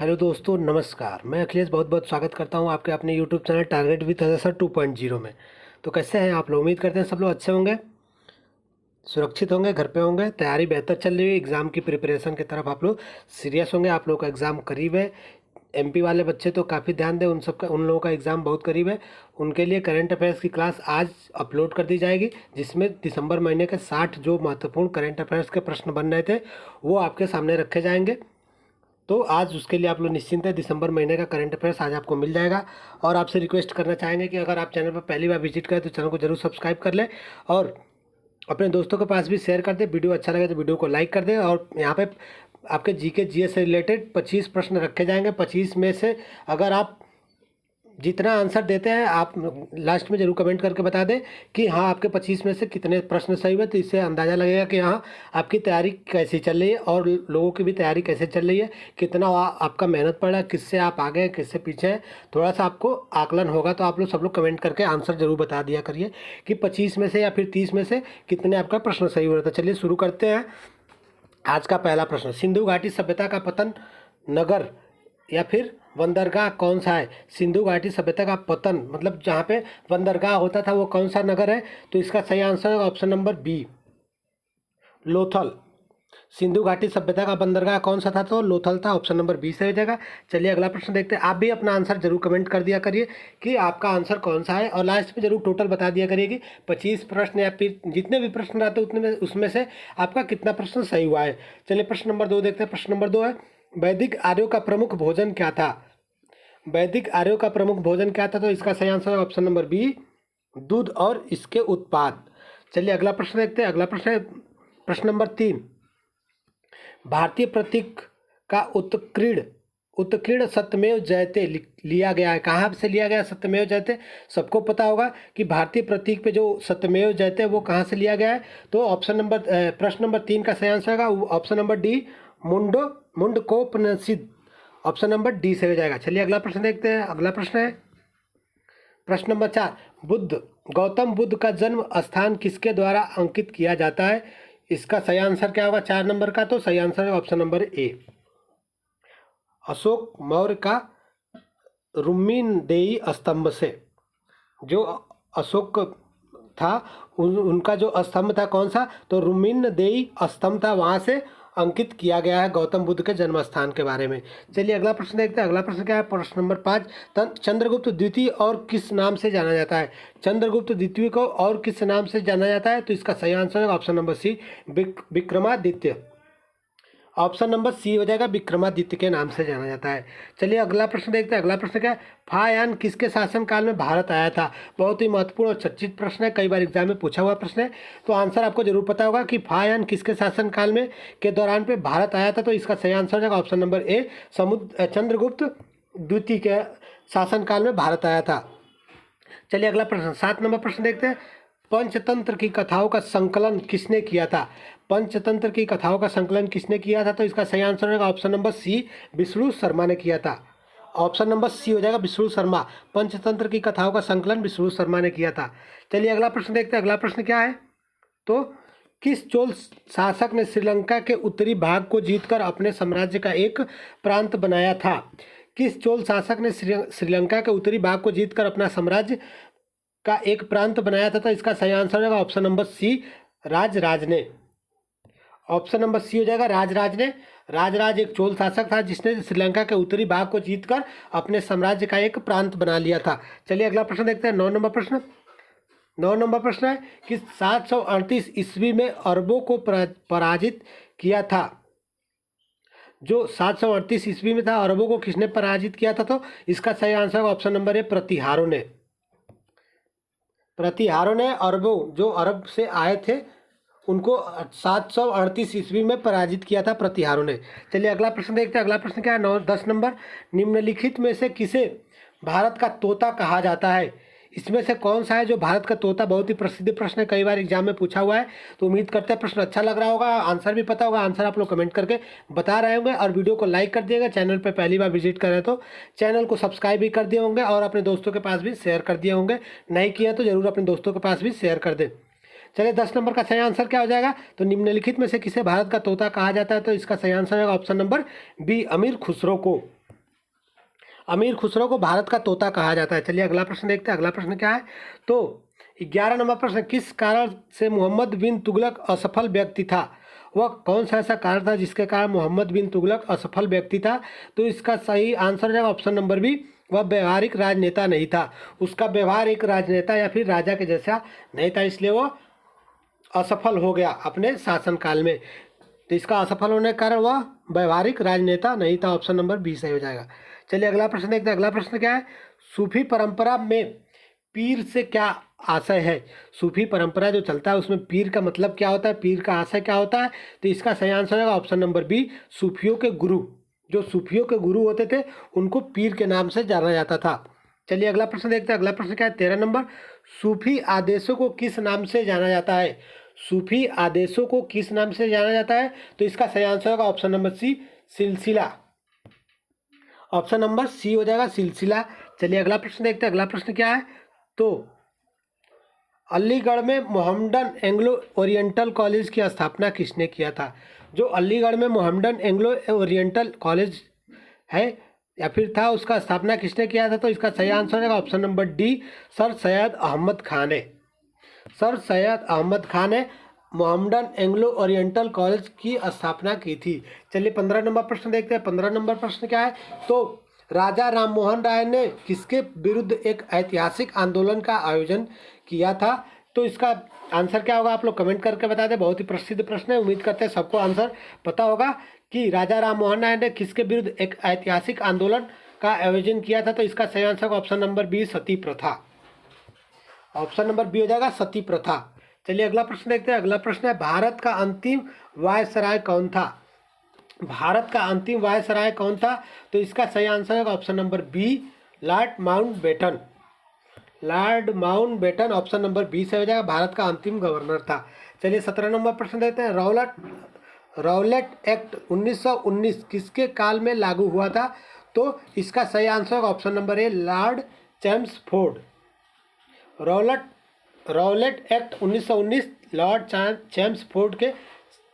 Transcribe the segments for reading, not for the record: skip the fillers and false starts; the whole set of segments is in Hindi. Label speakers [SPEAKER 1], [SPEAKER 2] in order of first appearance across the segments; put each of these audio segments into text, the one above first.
[SPEAKER 1] हेलो दोस्तों, नमस्कार। मैं अखिलेश बहुत बहुत स्वागत करता हूं आपके अपने YouTube channel target with sir 2.0 में। तो कैसे हैं आप लोग? उम्मीद करते हैं सब लोग अच्छे होंगे, सुरक्षित होंगे, घर पे होंगे। तैयारी बेहतर चल रही है, एग्ज़ाम की प्रिपरेशन की तरफ आप लोग सीरियस होंगे। आप लोग का एग्ज़ाम करीब है। एमपी वाले बच्चे तो काफ़ी ध्यान दें, उन लोगों का एग्ज़ाम बहुत करीब है। उनके लिए करंट अफेयर्स की क्लास आज अपलोड कर दी जाएगी, जिसमें दिसंबर महीने के 60 जो महत्वपूर्ण करंट अफेयर्स के प्रश्न बन रहे थे वो आपके सामने रखे जाएंगे। तो आज उसके लिए आप लोग निश्चिंत है। दिसंबर महीने का करंट अफेयर्स आज आपको मिल जाएगा। और आपसे रिक्वेस्ट करना चाहेंगे कि अगर आप चैनल पर पहली बार विजिट करें तो चैनल को जरूर सब्सक्राइब कर लें और अपने दोस्तों के पास भी शेयर कर दें। वीडियो अच्छा लगे तो वीडियो को लाइक कर दें। और यहाँ पे आपके जीके जीएस से रिलेटेड 25 प्रश्न रखे जाएंगे। 25 में से अगर आप जितना आंसर देते हैं, आप लास्ट में ज़रूर कमेंट करके बता दें कि हाँ, आपके 25 में से कितने प्रश्न सही हुए। तो इससे अंदाज़ा लगेगा कि हाँ, आपकी तैयारी कैसी चल रही है और लोगों की भी तैयारी कैसे चल रही है, कितना आपका मेहनत पड़ा है, किससे आप आगे हैं, किससे पीछे हैं। थोड़ा सा आपको आकलन होगा। तो आप लोग सब लोग कमेंट करके आंसर ज़रूर बता दिया करिए कि 25 में से या फिर 30 में से कितने आपका प्रश्न सही हो रहा था। चलिए शुरू करते हैं। आज का पहला प्रश्न, सिंधु घाटी सभ्यता का पतन नगर या फिर बंदरगाह कौन सा है? सिंधु घाटी सभ्यता का पतन मतलब जहाँ पे बंदरगाह होता था वो कौन सा नगर है? तो इसका सही आंसर है option number B, Lothal. Sindhu घाटी सभ्यता का बंदरगाह कौन सा था? तो लोथल था। ऑप्शन नंबर बी से हो जाएगा। चलिए अगला प्रश्न देखते हैं। आप भी अपना आंसर जरूर कमेंट कर दिया करिए कि आपका आंसर कौन सा है और लास्ट में जरूर टोटल बता दिया करिए कि 25 प्रश्न या फिर जितने भी प्रश्न आते हैं उतने में उसमें से आपका कितना प्रश्न सही हुआ है। चलिए प्रश्न नंबर 2 देखते हैं। प्रश्न नंबर 2 है, वैदिक आर्यों का प्रमुख भोजन क्या था? वैदिक आर्यों का प्रमुख भोजन क्या था? तो इसका सही आंसर है ऑप्शन नंबर बी, दूध और इसके उत्पाद। चलिए अगला प्रश्न देखते हैं। अगला प्रश्न है प्रश्न नंबर 3, भारतीय प्रतीक का उत्कीर्ण उत्कीर्ण सत्यमेव जयते लिया गया है। कहाँ से लिया गया सत्यमेव जयते? सबको पता होगा कि भारतीय प्रतीक पे जो सत्यमेव जयते वो कहाँ से लिया गया है। तो ऑप्शन नंबर प्रश्न नंबर 3 का सही आंसर होगा option number D, Mundakopanishad. Option number D से हो जाएगा। चलिए अगला प्रश्न देखते हैं। अगला प्रश्न है प्रश्न नंबर 4, गौतम बुद्ध का जन्म स्थान किसके द्वारा अंकित किया जाता है? इसका सही आंसर क्या होगा 4 नंबर का? तो सही आंसर है option number A, Ashok Maurya का रुम्मीदेई स्तंभ से। जो अशोक था उनका जो स्तंभ था कौन सा? तो रुम्मीदेई स्तंभ था, वहाँ से अंकित किया गया है गौतम बुद्ध के जन्म स्थान के बारे में। चलिए अगला प्रश्न देखते हैं। अगला प्रश्न क्या है? प्रश्न नंबर 5, चंद्रगुप्त द्वितीय और किस नाम से जाना जाता है? चंद्रगुप्त द्वितीय को और किस नाम से जाना जाता है? तो इसका सही आंसर है option number C, Vikramaditya. Option number C हो जाएगा, विक्रमादित्य के नाम से जाना जाता है। चलिए अगला प्रश्न देखते हैं। अगला प्रश्न क्या है? फायान किसके शासनकाल में भारत आया था? बहुत ही महत्वपूर्ण और चर्चित प्रश्न है, कई बार एग्जाम में पूछा हुआ प्रश्न है। तो आंसर आपको जरूर पता होगा कि फायान किसके शासनकाल में के दौरान पे भारत आया था। तो इसका सही आंसर हो जाएगा ऑप्शन नंबर ए, चंद्रगुप्त द्वितीय के शासनकाल में भारत आया था। चलिए अगला प्रश्न 7 नंबर प्रश्न देखते हैं। पंचतंत्र की कथाओं का संकलन किसने किया था? पंचतंत्र की कथाओं का संकलन किसने किया था? तो इसका सही आंसर होगा option number C, Vishnu Sharma ने किया था। ऑप्शन नंबर सी हो जाएगा, विष्णु शर्मा। पंचतंत्र की कथाओं का संकलन विष्णु शर्मा ने किया था। चलिए अगला प्रश्न देखते हैं। अगला प्रश्न क्या है? तो किस चोल शासक ने श्रीलंका के उत्तरी भाग को जीतकर अपने साम्राज्य का एक प्रांत बनाया था? किस चोल शासक ने श्रीलंका के उत्तरी भाग को जीतकर अपना साम्राज्य का एक प्रांत बनाया था? तो इसका सही आंसर होगा ऑप्शन नंबर सी, राजराज ने। ऑप्शन नंबर सी हो जाएगा, राजराज ने। राजराज एक चोल शासक था जिसने श्रीलंका के उत्तरी भाग को जीतकर अपने साम्राज्य का एक प्रांत बना लिया था। चलिए अगला प्रश्न देखते हैं। 9 नंबर प्रश्न। 9 नंबर प्रश्न है कि 738 ईस्वी में अरबों को पराजित किया था। जो 738 ईस्वी में था, अरबों को किसने पराजित किया था? तो इसका सही आंसर ऑप्शन नंबर है, प्रतिहारों ने। प्रतिहारों ने अरबों जो अरब से आए थे उनको 738 ईस्वी में पराजित किया था प्रतिहारों ने। चलिए अगला प्रश्न देखते हैं। अगला प्रश्न क्या है? 10 नंबर, निम्नलिखित में से किसे भारत का तोता कहा जाता है? इसमें से कौन सा है जो भारत का तोता? बहुत ही प्रसिद्ध प्रश्न है, कई बार एग्जाम में पूछा हुआ है। तो उम्मीद करते हैं प्रश्न अच्छा लग रहा होगा, आंसर भी पता होगा। आंसर आप लोग कमेंट करके बता रहे होंगे और वीडियो को लाइक कर दिएगा। चैनल पर पहली बार विजिट करें तो चैनल को सब्सक्राइब भी कर दिए होंगे और अपने दोस्तों के पास भी शेयर कर दिए होंगे। नहीं किया तो जरूर अपने दोस्तों के पास भी शेयर कर दें। चलिए 10 नंबर का सही आंसर क्या हो जाएगा? तो निम्नलिखित में से किसे भारत का तोता कहा जाता है? तो इसका सही आंसर है ऑप्शन नंबर बी, अमीर खुसरो को। अमीर खुसरो को भारत का तोता कहा जाता है। चलिए अगला प्रश्न देखते हैं। अगला प्रश्न क्या है? तो 11 नंबर प्रश्न, किस कारण से मोहम्मद बिन तुगलक असफल व्यक्ति था? वह कौन सा ऐसा कारण था जिसके कारण मोहम्मद बिन तुगलक असफल व्यक्ति था? तो इसका सही आंसर हो जाएगा ऑप्शन नंबर बी, वह व्यवहारिक राजनेता नहीं था। उसका व्यवहार एक राजनेता या फिर राजा के जैसा नहीं था, इसलिए वो असफल हो गया अपने शासनकाल में। तो इसका असफल होने के कारण वह व्यवहारिक राजनेता नहीं था। ऑप्शन नंबर बी सही हो जाएगा। चलिए अगला प्रश्न देखते हैं। अगला प्रश्न क्या है? सूफी परंपरा में पीर से क्या आशय है? सूफी परंपरा जो चलता है उसमें पीर का मतलब क्या होता है, पीर का आशय क्या होता है? तो इसका सही आंसर होगा ऑप्शन नंबर बी, सूफियों के गुरु। जो सूफियों के गुरु होते थे उनको पीर के नाम से जाना जाता था। चलिए अगला प्रश्न देखते हैं। अगला प्रश्न क्या है? 13 नंबर, सूफी आदेशों को किस नाम से जाना जाता है? सूफी आदेशों को किस नाम से जाना जाता है? तो इसका सही आंसर होगा ऑप्शन नंबर सी, सिलसिला। ऑप्शन नंबर सी हो जाएगा, सिलसिला। चलिए अगला प्रश्न देखते हैं। अगला प्रश्न क्या है? तो अलीगढ़ में मोहम्मडन एंग्लो ओरिएंटल कॉलेज की स्थापना किसने किया था? जो अलीगढ़ में मोहम्मडन एंग्लो ओरिएंटल कॉलेज है या फिर था, उसका स्थापना किसने किया था? तो इसका सही आंसर है option number D, sir Syed Ahmed Khan ने। सर सैयद अहमद खान ने मोहम्मडन एंग्लो ओरिएंटल कॉलेज की स्थापना की थी। चलिए 15 नंबर प्रश्न देखते हैं। 15 नंबर प्रश्न क्या है? तो राजा राममोहन राय ने किसके विरुद्ध एक ऐतिहासिक आंदोलन का आयोजन किया था? तो इसका आंसर क्या होगा? आप लोग कमेंट करके बता दें। बहुत ही प्रसिद्ध प्रश्न है, उम्मीद करते हैं सबको आंसर पता होगा कि राजा राममोहन राय ने किसके विरुद्ध एक ऐतिहासिक आंदोलन का आयोजन किया था। तो इसका सही आंसर ऑप्शन नंबर बी, सती प्रथा। ऑप्शन नंबर बी हो जाएगा, सती प्रथा। चलिए अगला प्रश्न देखते हैं। अगला प्रश्न है, भारत का अंतिम वायसराय कौन था? भारत का अंतिम वायसराय कौन था? तो इसका सही आंसर है option number B, Lord Mountbatten. Lord Mountbatten option number B से हो जाएगा, भारत का अंतिम गवर्नर था। चलिए 17 नंबर प्रश्न देते हैं। राउलेट एक्ट 1919 किसके काल में लागू हुआ था? तो इसका सही आंसर होगा option number A, Lord Chelmsford. Rowlatt act 1919 Lord Chelmsford के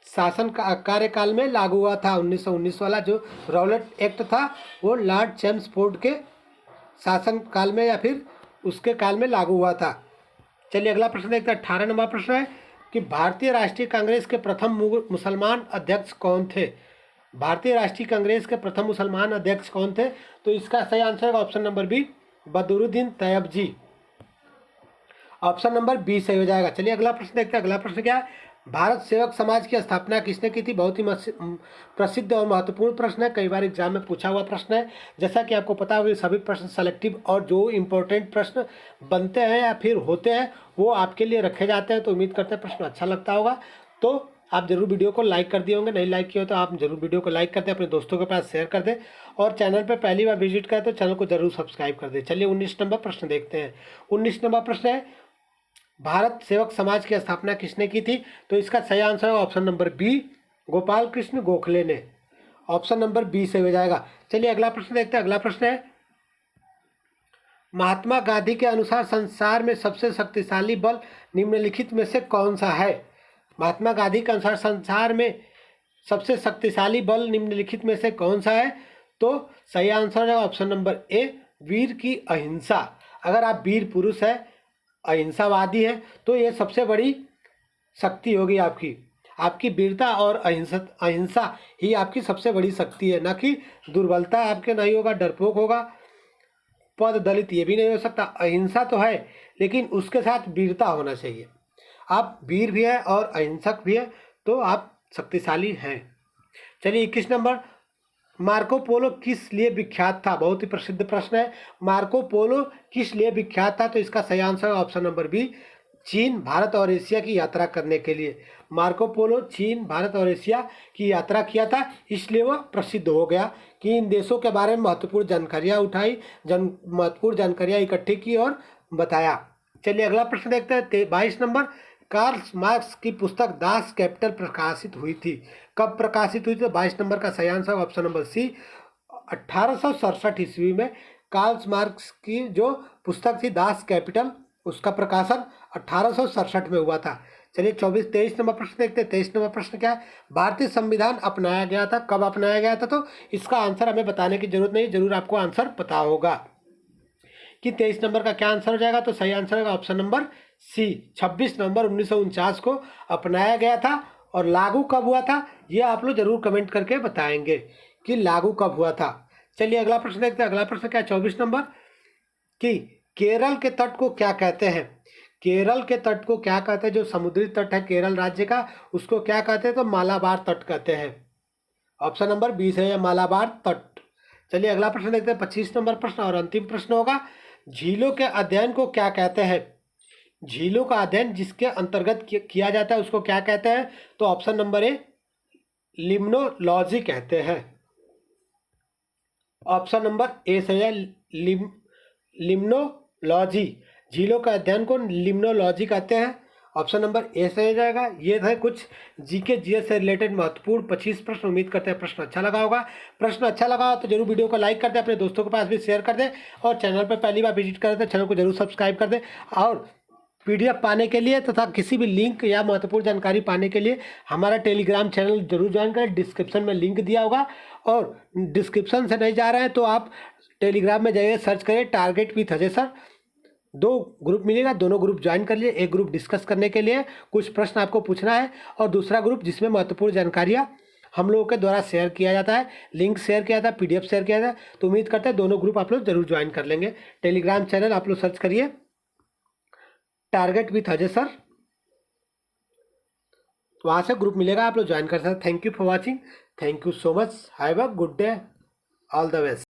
[SPEAKER 1] शासन का कार्यकाल में लागू हुआ था। 1919 वाला जो राउलेट एक्ट था वो लॉर्ड चैम्सफोर्ड के शासन काल में या फिर उसके काल में लागू हुआ था। चलिए अगला प्रश्न देखते हैं। 18 नंबर प्रश्न है कि भारतीय राष्ट्रीय कांग्रेस के प्रथम मुसलमान अध्यक्ष कौन थे? भारतीय राष्ट्रीय कांग्रेस के प्रथम मुसलमान अध्यक्ष कौन थे? तो इसका सही आंसर है option number B, Badruddin Tyabji. Option number B सही हो जाएगा। चलिए अगला प्रश्न देखते हैं। अगला प्रश्न क्या है? भारत सेवक समाज की स्थापना किसने की थी? बहुत ही प्रसिद्ध और महत्वपूर्ण प्रश्न है, कई बार एग्जाम में पूछा हुआ प्रश्न है। जैसा कि आपको पता होगा सभी प्रश्न सेलेक्टिव और जो इम्पोर्टेंट प्रश्न बनते हैं या फिर होते हैं वो आपके लिए रखे जाते हैं। तो उम्मीद करते हैं प्रश्न अच्छा लगता होगा। तो आप जरूर वीडियो को लाइक कर दिए होंगे, नहीं लाइक किया हो तो आप जरूर वीडियो को लाइक कर दें, अपने दोस्तों के पास शेयर कर दें और चैनल पर पहली बार विजिट करें तो चैनल को जरूर सब्सक्राइब कर दें। चलिए 19 नंबर प्रश्न देखते हैं। 19 नंबर प्रश्न है, भारत सेवक समाज की स्थापना किसने की थी? तो इसका सही आंसर है option number B, Gopal Krishna Gokhale ने। ऑप्शन नंबर बी से हो जाएगा। चलिए अगला प्रश्न देखते हैं। अगला प्रश्न है, महात्मा गांधी के अनुसार संसार में सबसे शक्तिशाली बल निम्नलिखित में से कौन सा है? महात्मा गांधी के अनुसार संसार में सबसे शक्तिशाली बल निम्नलिखित में से कौन सा है? तो सही आंसर है ऑप्शन नंबर ए, वीर की अहिंसा। अगर आप वीर पुरुष है, अहिंसावादी है तो ये सबसे बड़ी शक्ति होगी आपकी। आपकी वीरता और अहिंसा ही आपकी सबसे बड़ी शक्ति है, ना कि दुर्बलता आपके नहीं होगा, डरपोक होगा, पद दलित ये भी नहीं हो सकता। अहिंसा तो है लेकिन उसके साथ वीरता होना चाहिए। आप वीर भी हैं और अहिंसक भी हैं तो आप शक्तिशाली हैं। चलिए 21 नंबर, मार्को पोलो किस लिए विख्यात था? बहुत ही प्रसिद्ध प्रश्न है। मार्को पोलो किस लिए विख्यात था? तो इसका सही आंसर है ऑप्शन नंबर बी, चीन, भारत और एशिया की यात्रा करने के लिए। मार्को पोलो चीन, भारत और एशिया की यात्रा किया था, इसलिए वह प्रसिद्ध हो गया कि इन देशों के बारे में महत्वपूर्ण जानकारियाँ उठाई, महत्वपूर्ण जानकारियाँ इकट्ठी की और बताया। चलिए अगला प्रश्न देखते हैं। 22 नंबर, कार्ल मार्क्स की पुस्तक दास कैपिटल प्रकाशित हुई थी, कब प्रकाशित हुई थी? तो 22 नंबर का सही आंसर ऑप्शन नंबर सी, 1867 ईस्वी में कार्ल मार्क्स की जो पुस्तक थी दास कैपिटल, उसका प्रकाशन 1867 में हुआ था। चलिए 23 नंबर प्रश्न देखते हैं। 23 नंबर प्रश्न क्या है? भारतीय संविधान अपनाया गया था, कब अपनाया गया था? तो इसका आंसर हमें बताने की जरूरत नहीं, जरूर आपको आंसर पता होगा कि 23 नंबर का क्या आंसर हो जाएगा। तो सही आंसर होगा ऑप्शन नंबर सी, 26 नवंबर 1949 को अपनाया गया था। और लागू कब हुआ था ये आप लोग जरूर कमेंट करके बताएंगे कि लागू कब हुआ था। चलिए अगला प्रश्न देखते हैं। अगला प्रश्न क्या है? 24 नंबर कि केरल के तट को क्या कहते हैं? केरल के तट को क्या कहते हैं? जो समुद्री तट है केरल राज्य का, उसको क्या कहते हैं? तो मालाबार तट कहते हैं। ऑप्शन नंबर 20 है मालाबार तट। चलिए अगला प्रश्न देखते हैं। 25 नंबर प्रश्न और अंतिम प्रश्न होगा, झीलों के अध्ययन को क्या कहते हैं? झीलों का अध्ययन जिसके अंतर्गत किया जाता है उसको क्या कहते हैं? तो ऑप्शन नंबर ए, लिम्नोलॉजी कहते हैं। ऑप्शन नंबर ए सही है, लिम्नोलॉजी। झीलों का अध्ययन को लिम्नोलॉजी कहते हैं। ऑप्शन नंबर ए सही हो जाएगा। ये है कुछ जीके जीएस से रिलेटेड महत्वपूर्ण 25 प्रश्न। उम्मीद करते हैं प्रश्न अच्छा लगा होगा। प्रश्न अच्छा लगा तो जरूर वीडियो को लाइक कर दें, अपने दोस्तों के पास भी शेयर कर दें, और चैनल पर पहली बार विजिट करें तो चैनल को जरूर सब्सक्राइब कर दें। और पीडीएफ पाने के लिए तथा किसी भी लिंक या महत्वपूर्ण जानकारी पाने के लिए हमारा टेलीग्राम चैनल जरूर ज्वाइन करें। डिस्क्रिप्शन में लिंक दिया होगा, और डिस्क्रिप्शन से नहीं जा रहे हैं तो आप टेलीग्राम में जाइए, सर्च करें target with Ajay sir. 2 group मिलेगा, दोनों ग्रुप ज्वाइन कर लिए। एक ग्रुप डिस्कस करने के लिए कुछ प्रश्न आपको पूछना है, और दूसरा ग्रुप जिसमें महत्वपूर्ण जानकारियाँ हम लोगों के द्वारा शेयर किया जाता है, लिंक शेयर किया जाता है, पीडीएफ शेयर किया जाता है। तो उम्मीद करते हैं दोनों ग्रुप आप लोग जरूर ज्वाइन कर लेंगे। टेलीग्राम चैनल आप लोग सर्च करिए टारगेट विथ अजय सर, वहाँ से ग्रुप मिलेगा, आप लोग ज्वाइन कर सकते हैं। Thank you for watching, thank you so much, have a good day, all the best.